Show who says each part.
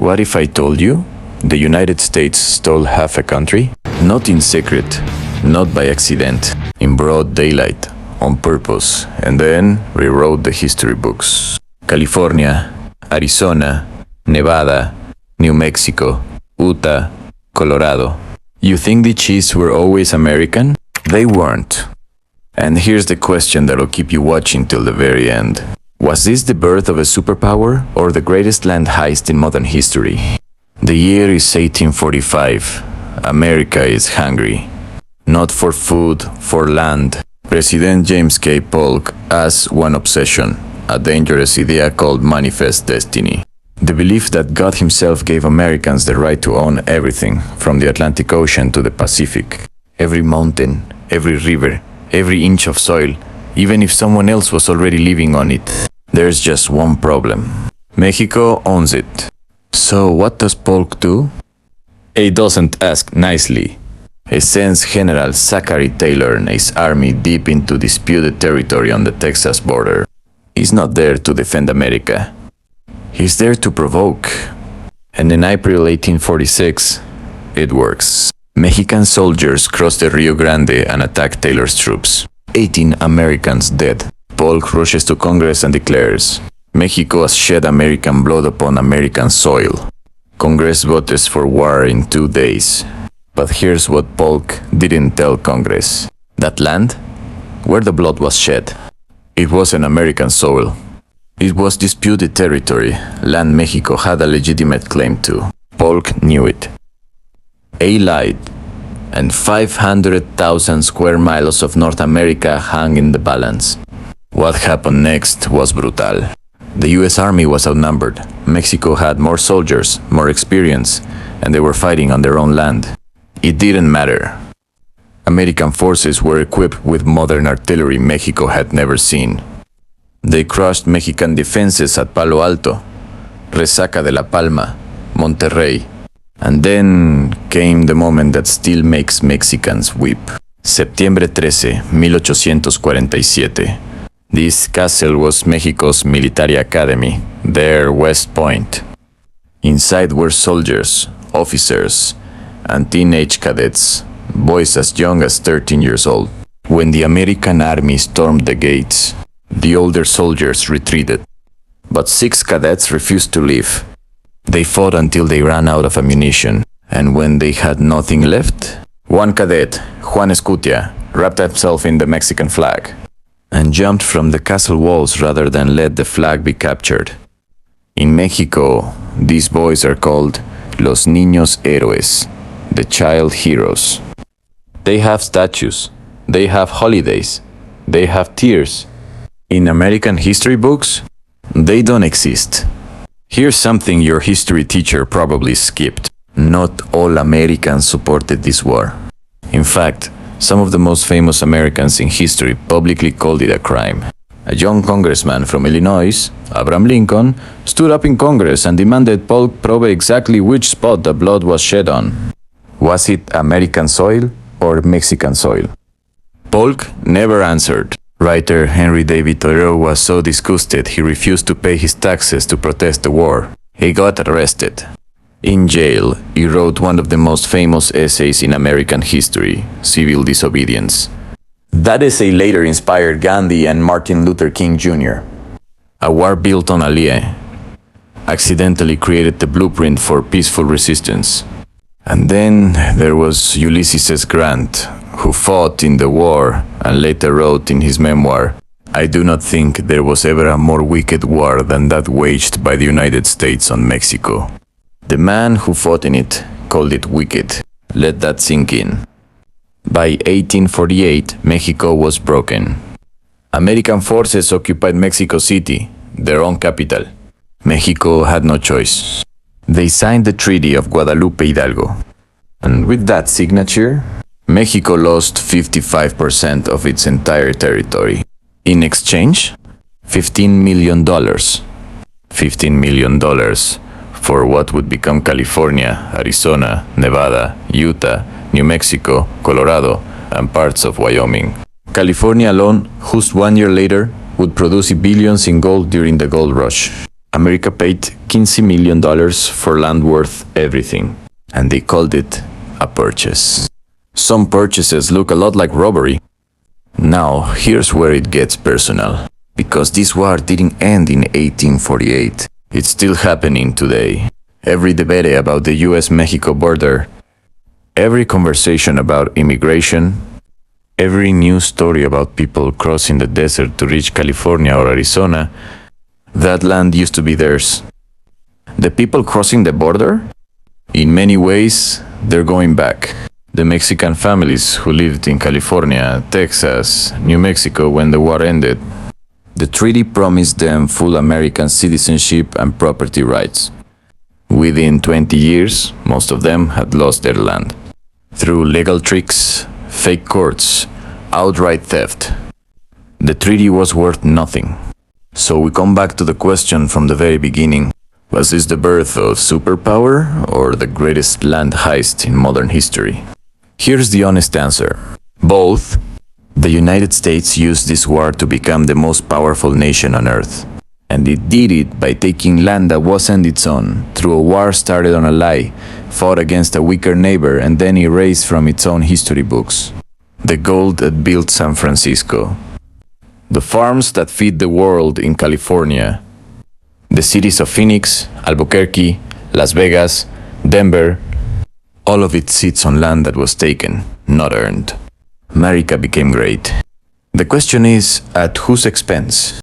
Speaker 1: What if I told you the United States stole half a country? Not in secret, not by accident, in broad daylight, on purpose, and then rewrote the history books. California, Arizona, Nevada, New Mexico, Utah, Colorado. You think the chiefs were always American? They weren't. And here's the question that'll keep you watching till the very end. Was this the birth of a superpower or the greatest land heist in modern history? The year is 1845. America is hungry. Not for food, for land. President James K. Polk has one obsession, a dangerous idea called manifest destiny. The belief that God himself gave Americans the right to own everything, from the Atlantic Ocean to the Pacific. Every mountain, every river, every inch of soil, even if someone else was already living on it. There's just one problem. Mexico owns it. So what does Polk do? He doesn't ask nicely. He sends General Zachary Taylor and his army deep into disputed territory on the Texas border. He's not there to defend America. He's there to provoke. And in April 1846, it works. Mexican soldiers cross the Rio Grande and attack Taylor's troops. 18 Americans dead. Polk rushes to Congress and declares, Mexico has shed American blood upon American soil. Congress votes for war in 2 days. But here's what Polk didn't tell Congress. That land, where the blood was shed, it wasn't American soil. It was disputed territory, land Mexico had a legitimate claim to. Polk knew it. He lied, and 500,000 square miles of North America hung in the balance. What happened next was brutal. The US Army was outnumbered. Mexico had more soldiers, more experience, and they were fighting on their own land. It didn't matter. American forces were equipped with modern artillery Mexico had never seen. They crushed Mexican defenses at Palo Alto, Resaca de la Palma, Monterrey. And then came the moment that still makes Mexicans weep. Septiembre 13, 1847. This castle was Mexico's military academy, their West Point. Inside were soldiers, officers, and teenage cadets, boys as young as 13 years old. When the American army stormed the gates, the older soldiers retreated. But 6 cadets refused to leave. They fought until they ran out of ammunition, and when they had nothing left, one cadet, Juan Escutia, wrapped himself in the Mexican flag and jumped from the castle walls rather than let the flag be captured. In Mexico, these boys are called Los Niños Héroes, the child heroes. They have statues, they have holidays, they have tears. In American history books, they don't exist. Here's something your history teacher probably skipped. Not all Americans supported this war. In fact, some of the most famous Americans in history publicly called it a crime. A young congressman from Illinois, Abraham Lincoln, stood up in Congress and demanded Polk probe exactly which spot the blood was shed on. Was it American soil or Mexican soil? Polk never answered. Writer Henry David Thoreau was so disgusted he refused to pay his taxes to protest the war. He got arrested. In jail, he wrote one of the most famous essays in American history, Civil Disobedience. That essay later inspired Gandhi and Martin Luther King Jr. A war built on a lie accidentally created the blueprint for peaceful resistance. And then there was Ulysses S. Grant, who fought in the war and later wrote in his memoir, I do not think there was ever a more wicked war than that waged by the United States on Mexico. The man who fought in it called it wicked. Let that sink in. By 1848, Mexico was broken. American forces occupied Mexico City, their own capital. Mexico had no choice. They signed the Treaty of Guadalupe Hidalgo. And with that signature, Mexico lost 55% of its entire territory. In exchange, $15 million. $15 million for what would become California, Arizona, Nevada, Utah, New Mexico, Colorado, and parts of Wyoming. California alone, just 1 year later, would produce billions in gold during the gold rush. America paid $15 million for land worth everything, and they called it a purchase. Some purchases look a lot like robbery. Now, here's where it gets personal. Because this war didn't end in 1848. It's still happening today. Every debate about the US-Mexico border, every conversation about immigration, every news story about people crossing the desert to reach California or Arizona, that land used to be theirs. The people crossing the border? In many ways, they're going back. The Mexican families who lived in California, Texas, New Mexico when the war ended. The treaty promised them full American citizenship and property rights. Within 20 years, most of them had lost their land. Through legal tricks, fake courts, outright theft. The treaty was worth nothing. So we come back to the question from the very beginning. Was this the birth of superpower or the greatest land heist in modern history? Here's the honest answer. Both. The United States used this war to become the most powerful nation on Earth. And it did it by taking land that wasn't its own, through a war started on a lie, fought against a weaker neighbor and then erased from its own history books. The gold that built San Francisco. The farms that feed the world in California. The cities of Phoenix, Albuquerque, Las Vegas, Denver. All of it sits on land that was taken, not earned. America became great. The question is, at whose expense?